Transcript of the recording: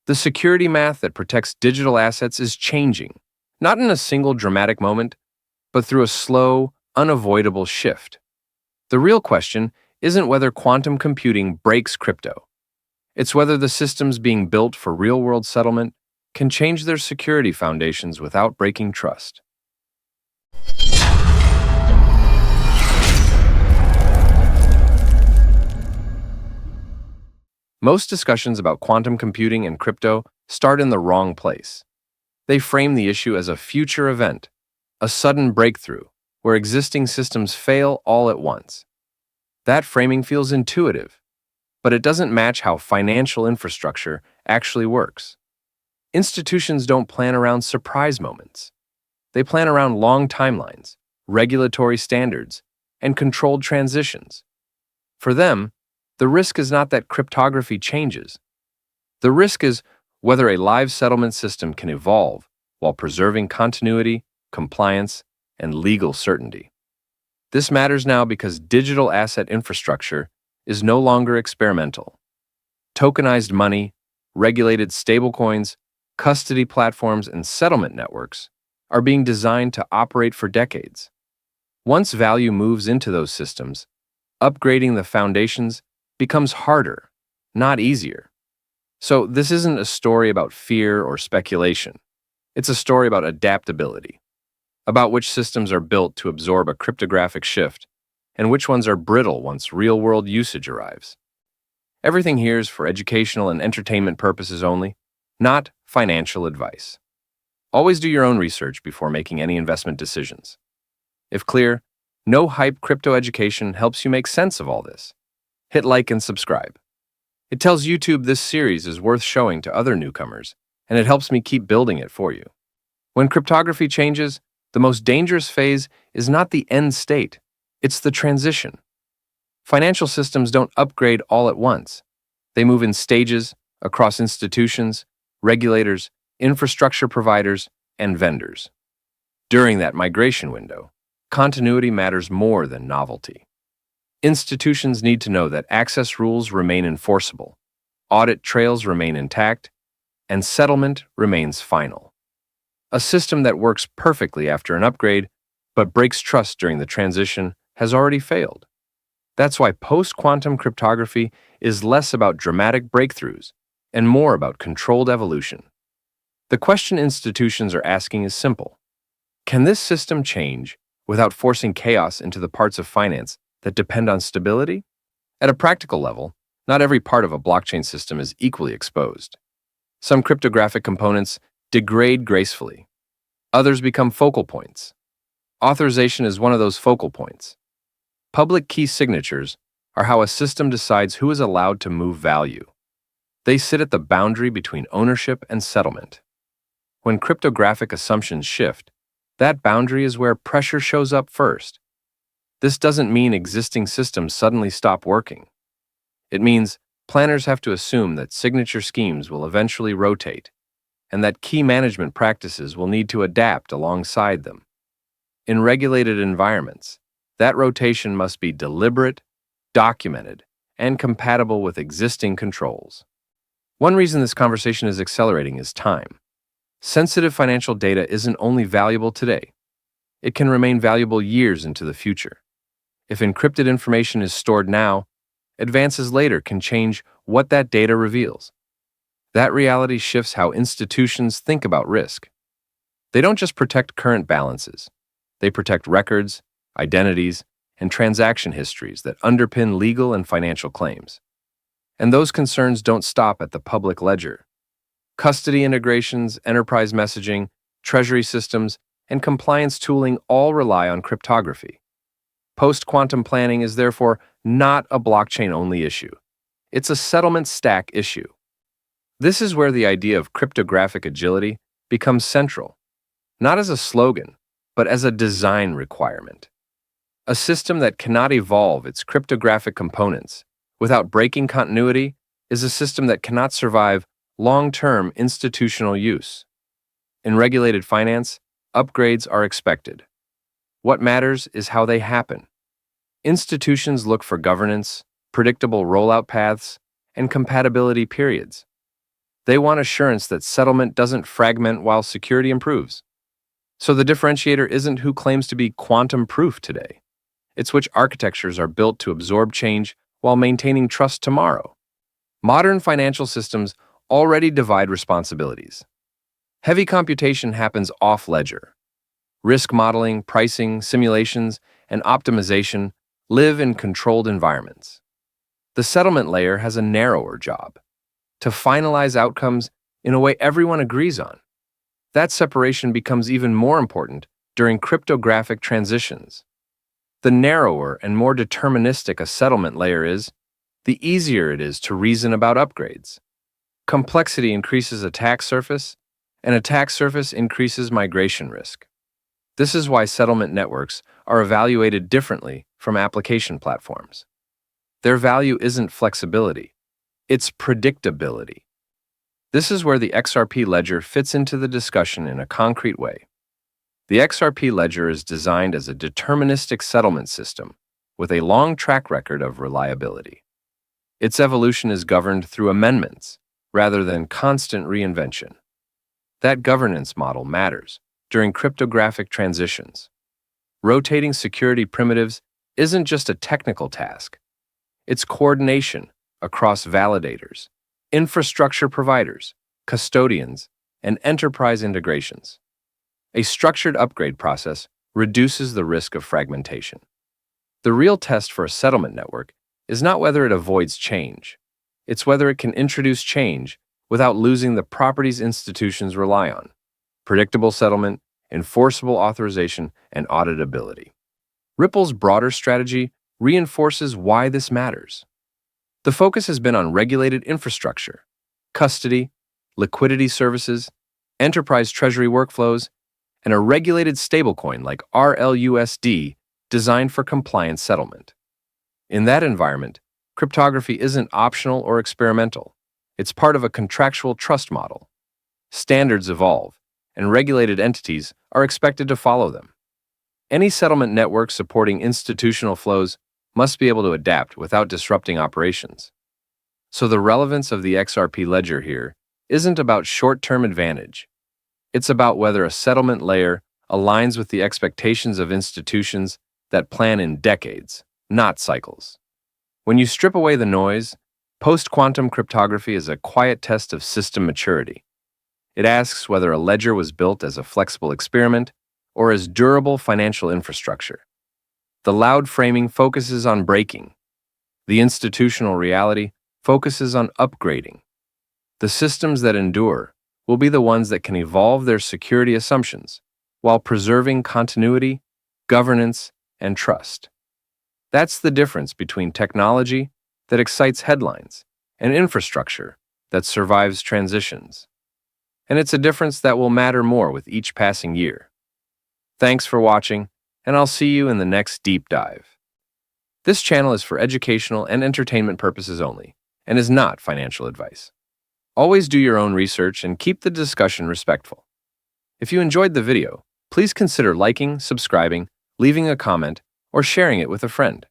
The security math that protects digital assets is changing, not in a single dramatic moment, but through a slow, unavoidable shift. The real question isn't whether quantum computing breaks crypto. It's whether the systems being built for real-world settlement can change their security foundations without breaking trust. Most discussions about quantum computing and crypto start in the wrong place. They frame the issue as a future event, a sudden breakthrough, where existing systems fail all at once. That framing feels intuitive, but it doesn't match how financial infrastructure actually works. Institutions don't plan around surprise moments. They plan around long timelines, regulatory standards, and controlled transitions. For them, the risk is not that cryptography changes. The risk is whether a live settlement system can evolve while preserving continuity, compliance, and legal certainty. This matters now because digital asset infrastructure is no longer experimental. Tokenized money, regulated stablecoins, custody platforms, and settlement networks are being designed to operate for decades. Once value moves into those systems, upgrading the foundations becomes harder, not easier. So this isn't a story about fear or speculation. It's a story about adaptability, about which systems are built to absorb a cryptographic shift and which ones are brittle once real-world usage arrives. Everything here is for educational and entertainment purposes only, not financial advice. Always do your own research before making any investment decisions. If clear, no hype crypto education helps you make sense of all this. Hit like and subscribe. It tells YouTube this series is worth showing to other newcomers, and it helps me keep building it for you. When cryptography changes, the most dangerous phase is not the end state, it's the transition. Financial systems don't upgrade all at once. They move in stages across institutions, regulators, infrastructure providers, and vendors. During that migration window, continuity matters more than novelty. Institutions need to know that access rules remain enforceable, audit trails remain intact, and settlement remains final. A system that works perfectly after an upgrade but breaks trust during the transition has already failed. That's why post-quantum cryptography is less about dramatic breakthroughs and more about controlled evolution. The question institutions are asking is simple. Can this system change without forcing chaos into the parts of finance that depend on stability? At a practical level, not every part of a blockchain system is equally exposed. Some cryptographic components degrade gracefully. Others become focal points. Authorization is one of those focal points. Public key signatures are how a system decides who is allowed to move value. They sit at the boundary between ownership and settlement. When cryptographic assumptions shift, that boundary is where pressure shows up first. This doesn't mean existing systems suddenly stop working. It means planners have to assume that signature schemes will eventually rotate, and that key management practices will need to adapt alongside them. In regulated environments, that rotation must be deliberate, documented, and compatible with existing controls. One reason this conversation is accelerating is time. Sensitive financial data isn't only valuable today. It can remain valuable years into the future. If encrypted information is stored now, advances later can change what that data reveals. That reality shifts how institutions think about risk. They don't just protect current balances. They protect records, identities, and transaction histories that underpin legal and financial claims. And those concerns don't stop at the public ledger. Custody integrations, enterprise messaging, treasury systems, and compliance tooling all rely on cryptography. Post-quantum planning is therefore not a blockchain-only issue. It's a settlement stack issue. This is where the idea of cryptographic agility becomes central, not as a slogan, but as a design requirement. A system that cannot evolve its cryptographic components without breaking continuity is a system that cannot survive long-term institutional use. In regulated finance, upgrades are expected. What matters is how they happen. Institutions look for governance, predictable rollout paths, and compatibility periods. They want assurance that settlement doesn't fragment while security improves. So the differentiator isn't who claims to be quantum proof today. It's which architectures are built to absorb change while maintaining trust tomorrow. Modern financial systems already divide responsibilities. Heavy computation happens off-ledger. Risk modeling, pricing, simulations, and optimization live in controlled environments. The settlement layer has a narrower job: to finalize outcomes in a way everyone agrees on. That separation becomes even more important during cryptographic transitions. The narrower and more deterministic a settlement layer is, the easier it is to reason about upgrades. Complexity increases attack surface, and attack surface increases migration risk. This is why settlement networks are evaluated differently from application platforms. Their value isn't flexibility, it's predictability. This is where the XRP Ledger fits into the discussion in a concrete way. The XRP Ledger is designed as a deterministic settlement system with a long track record of reliability. Its evolution is governed through amendments rather than constant reinvention. That governance model matters during cryptographic transitions. Rotating security primitives isn't just a technical task. It's coordination across validators, infrastructure providers, custodians, and enterprise integrations. A structured upgrade process reduces the risk of fragmentation. The real test for a settlement network is not whether it avoids change. It's whether it can introduce change without losing the properties institutions rely on: predictable settlement, enforceable authorization, and auditability. Ripple's broader strategy reinforces why this matters. The focus has been on regulated infrastructure, custody, liquidity services, enterprise treasury workflows, and a regulated stablecoin like RLUSD designed for compliant settlement. In that environment, cryptography isn't optional or experimental. It's part of a contractual trust model. Standards evolve, and regulated entities are expected to follow them. Any settlement network supporting institutional flows must be able to adapt without disrupting operations. So the relevance of the XRP Ledger here isn't about short-term advantage. It's about whether a settlement layer aligns with the expectations of institutions that plan in decades, not cycles. When you strip away the noise, post-quantum cryptography is a quiet test of system maturity. It asks whether a ledger was built as a flexible experiment or as durable financial infrastructure. The loud framing focuses on breaking. The institutional reality focuses on upgrading. The systems that endure will be the ones that can evolve their security assumptions while preserving continuity, governance, and trust. That's the difference between technology that excites headlines and infrastructure that survives transitions. And it's a difference that will matter more with each passing year. Thanks for watching, and I'll see you in the next deep dive. This channel is for educational and entertainment purposes only, and is not financial advice. Always do your own research and keep the discussion respectful. If you enjoyed the video, please consider liking, subscribing, leaving a comment, or sharing it with a friend.